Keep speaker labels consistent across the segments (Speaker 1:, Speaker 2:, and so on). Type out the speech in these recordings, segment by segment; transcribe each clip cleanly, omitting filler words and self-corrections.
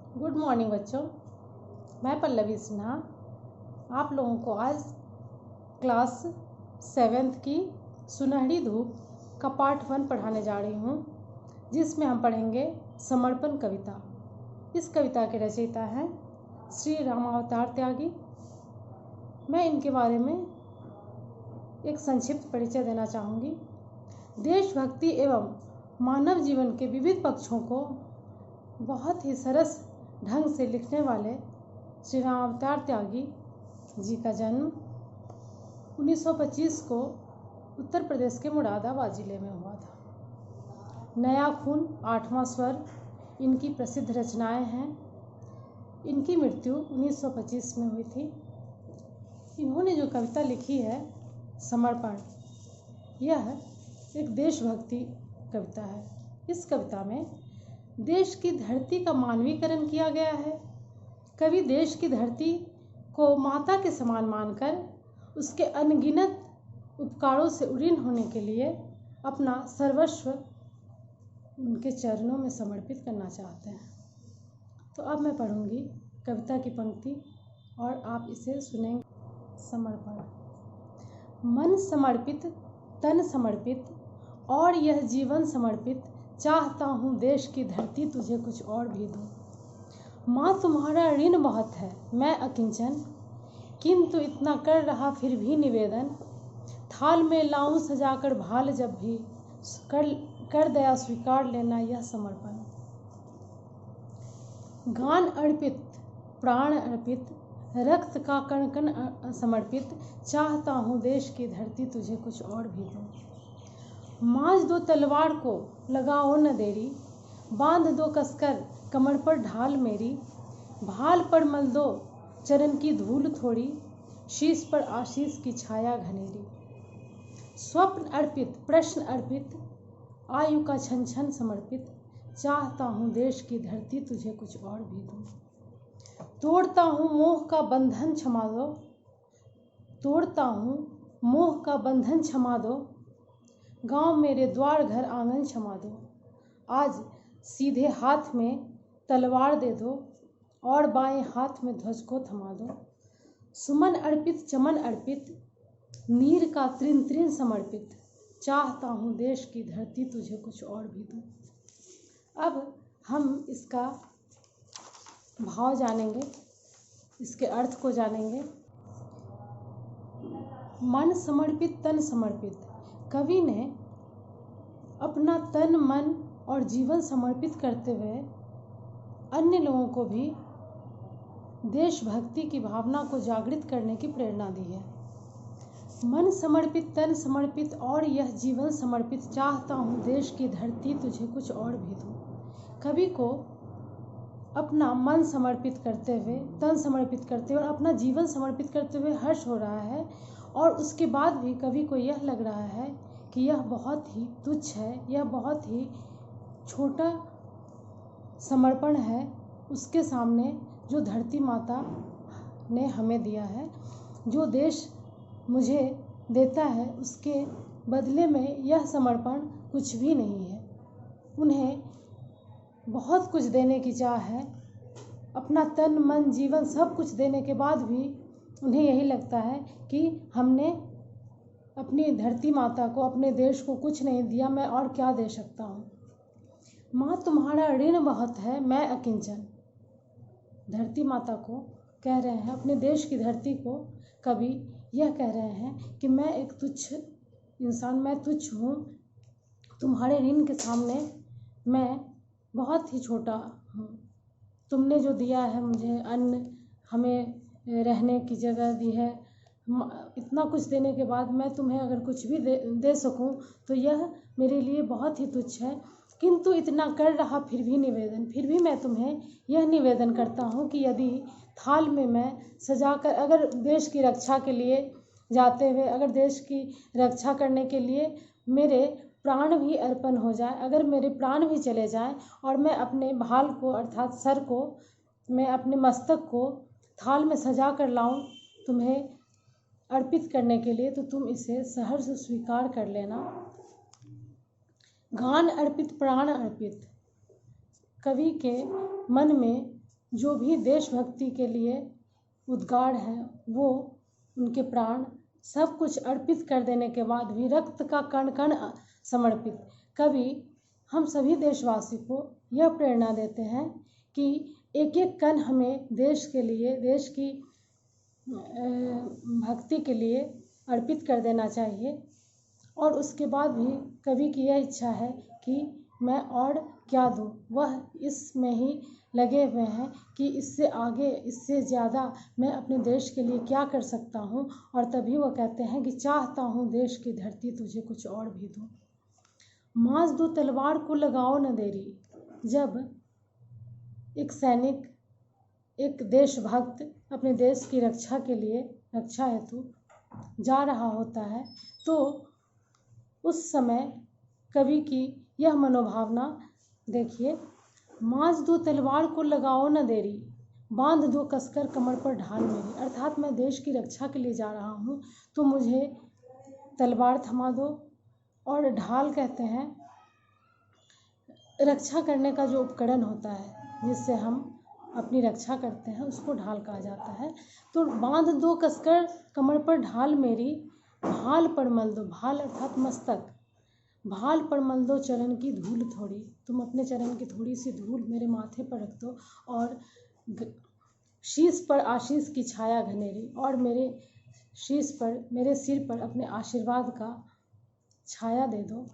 Speaker 1: Good morning बच्चों। मैं पल्लवी सिन्हा आप लोगों को आज क्लास 7th की सुनहरी धूप का पार्ट 1 पढ़ाने जा रही हूँ, जिसमें हम पढ़ेंगे समर्पण कविता। इस कविता के रचयिता हैं श्री रामावतार त्यागी। मैं इनके बारे में एक संक्षिप्त परिचय देना चाहूँगी। देशभक्ति एवं मानव जीवन के विविध पक्षों को बहुत ही सरस ढंग से लिखने वाले श्री रामावतार त्यागी जी का जन्म 1925 को उत्तर प्रदेश के मुरादाबाद जिले में हुआ था। नया खून, 8वां स्वर इनकी प्रसिद्ध रचनाएं हैं। इनकी मृत्यु 1925 में हुई थी। इन्होंने जो कविता लिखी है समर्पण, यह एक देशभक्ति कविता है। इस कविता में देश की धरती का मानवीकरण किया गया है। कवि देश की धरती को माता के समान मानकर उसके अनगिनत उपकारों से ऋणी होने के लिए अपना सर्वस्व उनके चरणों में समर्पित करना चाहते हैं। तो अब मैं पढ़ूंगी कविता की पंक्ति और आप इसे सुनेंगे। समर्पण। मन समर्पित, तन समर्पित और यह जीवन समर्पित, चाहता हूँ देश की धरती तुझे कुछ और भी दूँ। माँ तुम्हारा ऋण बहुत है, मैं अकिंचन, किंतु इतना कर रहा फिर भी निवेदन। थाल में लाऊं सजाकर भाल जब भी, कर दया स्वीकार लेना यह समर्पण। गान अर्पित, प्राण अर्पित, रक्त का कण कण समर्पित, चाहता हूँ देश की धरती तुझे कुछ और भी दूँ। माँज दो तलवार को, लगाओ न देरी, बांध दो कसकर कमर पर ढाल मेरी। भाल पर मल दो चरण की धूल थोड़ी, शीश पर आशीष की छाया घनेरी। स्वप्न अर्पित, प्रश्न अर्पित, आयु का छन छन समर्पित, चाहता हूँ देश की धरती तुझे कुछ और भी दूँ। तोड़ता हूँ मोह का बंधन क्षमा दो, तोड़ता हूँ मोह का बंधन क्षमा दो, गांव मेरे द्वार घर आंगन क्षमा दो। आज सीधे हाथ में तलवार दे दो और बाएं हाथ में ध्वज को थमा दो। सुमन अर्पित, चमन अर्पित, नीर का तृण तृण समर्पित, चाहता हूँ देश की धरती तुझे कुछ और भी दूँ। अब हम इसका भाव जानेंगे, इसके अर्थ को जानेंगे। मन समर्पित, तन समर्पित। कवि ने अपना तन, मन और जीवन समर्पित करते हुए अन्य लोगों को भी देशभक्ति की भावना को जागृत करने की प्रेरणा दी है। मन समर्पित, तन समर्पित और यह जीवन समर्पित, चाहता हूँ देश की धरती तुझे कुछ और भी दूँ। कवि को अपना मन समर्पित करते हुए, तन समर्पित करते हुए और अपना जीवन समर्पित करते हुए हर्ष हो रहा है, और उसके बाद भी कवि को यह लग रहा है कि यह बहुत ही तुच्छ है, यह बहुत ही छोटा समर्पण है उसके सामने जो धरती माता ने हमें दिया है। जो देश मुझे देता है उसके बदले में यह समर्पण कुछ भी नहीं है। उन्हें बहुत कुछ देने की चाह है, अपना तन, मन, जीवन सब कुछ देने के बाद भी उन्हें यही लगता है कि हमने अपनी धरती माता को, अपने देश को कुछ नहीं दिया, मैं और क्या दे सकता हूँ। माँ तुम्हारा ऋण बहुत है, मैं अकिंचन। धरती माता को कह रहे हैं, अपने देश की धरती को कवि यह कह रहे हैं कि मैं एक तुच्छ इंसान, मैं तुच्छ हूँ, तुम्हारे ऋण के सामने मैं बहुत ही छोटा हूँ। तुमने जो दिया है मुझे, अन्न, हमें रहने की जगह दी है, इतना कुछ देने के बाद मैं तुम्हें अगर कुछ भी दे सकूं तो यह मेरे लिए बहुत ही तुच्छ है। किंतु इतना कर रहा फिर भी निवेदन, फिर भी मैं तुम्हें यह निवेदन करता हूं कि यदि थाल में मैं सजाकर, अगर देश की रक्षा के लिए जाते हुए, अगर देश की रक्षा करने के लिए मेरे प्राण भी अर्पण हो जाए, अगर मेरे प्राण भी चले जाएं और मैं अपने भाल को अर्थात सर को, मैं अपने मस्तक को थाल में सजा कर लाऊं तुम्हें अर्पित करने के लिए, तो तुम इसे सहर्ष स्वीकार कर लेना। गान अर्पित, प्राण अर्पित। कवि के मन में जो भी देशभक्ति के लिए उद्गार हैं वो उनके प्राण सब कुछ अर्पित कर देने के बाद भी रक्त का कण कण समर्पित। कवि हम सभी देशवासी को यह प्रेरणा देते हैं कि एक एक कण हमें देश के लिए, देश की भक्ति के लिए अर्पित कर देना चाहिए। और उसके बाद भी कवि की यह इच्छा है कि मैं और क्या दूँ, वह इसमें ही लगे हुए हैं कि इससे आगे, इससे ज़्यादा मैं अपने देश के लिए क्या कर सकता हूँ। और तभी वह कहते हैं कि चाहता हूँ देश की धरती तुझे कुछ और भी दूँ। माँस दो तलवार को लगाओ न देरी। जब एक सैनिक, एक देशभक्त अपने देश की रक्षा के लिए, रक्षा हेतु जा रहा होता है, तो उस समय कवि की यह मनोभावना देखिए। माँस दो तलवार को लगाओ न देरी, बांध दो कसकर कमर पर ढाल मेरी। अर्थात मैं देश की रक्षा के लिए जा रहा हूँ तो मुझे तलवार थमा दो। और ढाल कहते हैं रक्षा करने का जो उपकरण होता है जिससे हम अपनी रक्षा करते हैं, उसको ढाल कहा जाता है। तो बांध दो कसकर कमर पर ढाल मेरी, भाल पर मल दो, भाल अर्थात मस्तक, भाल पर मल दो चरण की धूल थोड़ी। तुम अपने चरण की थोड़ी सी धूल मेरे माथे पर रख दो और शीश पर आशीष की छाया घनेरी, और मेरे शीश पर, मेरे सिर पर अपने आशीर्वाद का छाया दे दो।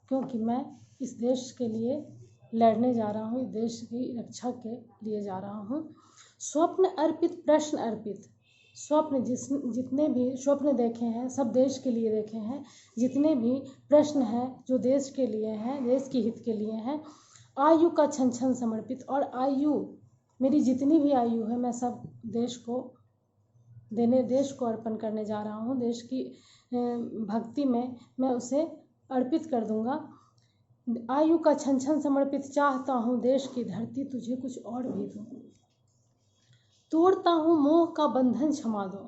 Speaker 1: क्योंकि मैं इस देश के लिए लड़ने जा रहा हूँ, इस देश की रक्षा के लिए जा रहा हूँ। स्वप्न अर्पित प्रश्न अर्पित। स्वप्न जितने भी स्वप्न देखे हैं सब देश के लिए देखे हैं। जितने भी प्रश्न हैं जो देश के लिए हैं, देश के हित के लिए हैं। आयु का छन छन समर्पित। और आयु, मेरी जितनी भी आयु है मैं सब देश को अर्पण करने जा रहा हूँ। देश की भक्ति में मैं उसे अर्पित कर दूंगा। आयु का छन छन समर्पित, चाहता हूँ देश की धरती तुझे कुछ और भी दूँ। तोड़ता हूँ मोह का बंधन क्षमा दो।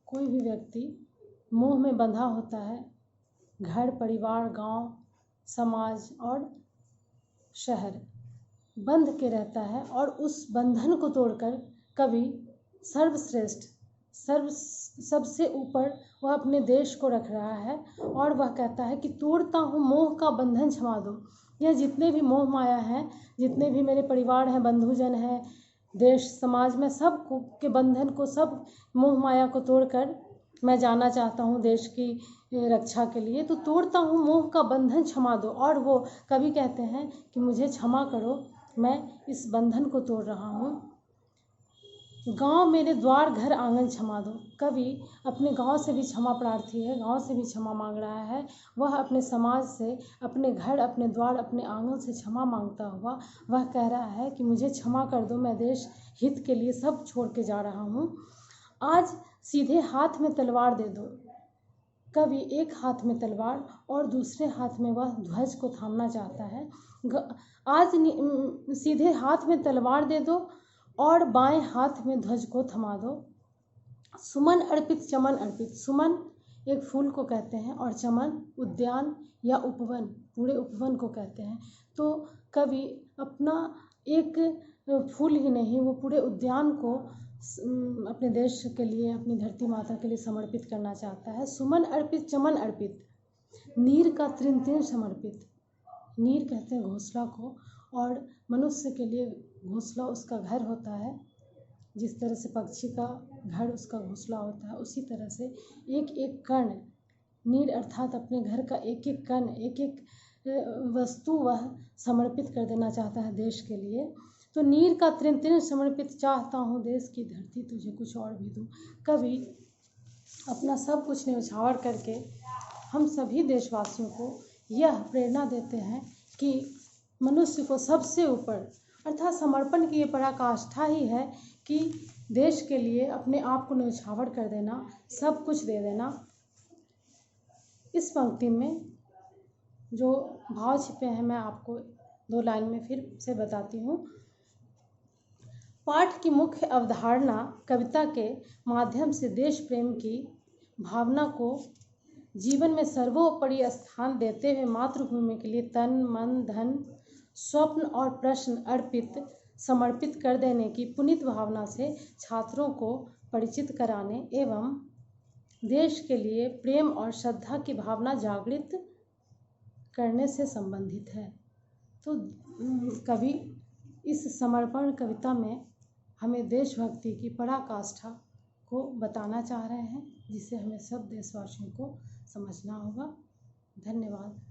Speaker 1: कोई भी व्यक्ति मोह में बंधा होता है, घर, परिवार, गांव, समाज और शहर बंध के रहता है, और उस बंधन को तोड़कर कवि सर्वश्रेष्ठ, सबसे ऊपर वह अपने देश को रख रहा है। और वह कहता है कि तोड़ता हूँ मोह का बंधन क्षमा दो। यह जितने भी मोह माया हैं, जितने भी मेरे परिवार हैं, बंधुजन हैं, देश समाज में, सब के बंधन को, सब मोह माया को तोड़कर मैं जाना चाहता हूँ देश की रक्षा के लिए। तो तोड़ता हूँ मोह का बंधन क्षमा दो। और वो कवि कहते हैं कि मुझे क्षमा करो, मैं इस बंधन को तोड़ रहा हूँ। गांव मेरे द्वार घर आंगन क्षमा दो। कवि अपने गांव से भी क्षमा प्रार्थी है, गांव से भी क्षमा मांग रहा है। वह अपने समाज से, अपने घर, अपने द्वार, अपने आंगन से क्षमा मांगता हुआ वह कह रहा है कि मुझे क्षमा कर दो, मैं देश हित के लिए सब छोड़ के जा रहा हूँ। आज सीधे हाथ में तलवार दे दो। कवि एक हाथ में तलवार और दूसरे हाथ में वह ध्वज को थामना चाहता है। आज सीधे हाथ में तलवार दे दो और बाएं हाथ में ध्वज को थमा दो। सुमन अर्पित चमन अर्पित। सुमन एक फूल को कहते हैं और चमन उद्यान या उपवन, पूरे उपवन को कहते हैं। तो कवि अपना एक फूल ही नहीं, वो पूरे उद्यान को अपने देश के लिए, अपनी धरती माता के लिए समर्पित करना चाहता है। सुमन अर्पित चमन अर्पित, नीर का तृण तृण समर्पित। नीर कहते हैं घोंसला को, और मनुष्य के लिए घोंसला उसका घर होता है। जिस तरह से पक्षी का घर उसका घोंसला होता है, उसी तरह से एक एक कण, नीर अर्थात अपने घर का एक एक कण, एक एक वस्तु वह समर्पित कर देना चाहता है देश के लिए। तो नीर का तृण तृण समर्पित, चाहता हूँ देश की धरती तुझे कुछ और भी दूँ। कवि अपना सब कुछ न्यौछावर करके हम सभी देशवासियों को यह प्रेरणा देते हैं कि मनुष्य को सबसे ऊपर, अर्थात समर्पण की ये पराकाष्ठा ही है कि देश के लिए अपने आप को न्यौछावर कर देना, सब कुछ दे देना। इस पंक्ति में जो भाव छिपे हैं मैं आपको 2 लाइन में फिर से बताती हूँ। पाठ की मुख्य अवधारणा कविता के माध्यम से देश प्रेम की भावना को जीवन में सर्वोपरि स्थान देते हुए मातृभूमि के लिए तन मन धन स्वप्न और प्रश्न अर्पित समर्पित कर देने की पुनीत भावना से छात्रों को परिचित कराने एवं देश के लिए प्रेम और श्रद्धा की भावना जागृत करने से संबंधित है। तो कवि इस समर्पण कविता में हमें देशभक्ति की पराकाष्ठा को बताना चाह रहे हैं, जिसे हमें सब देशवासियों को समझना होगा। धन्यवाद।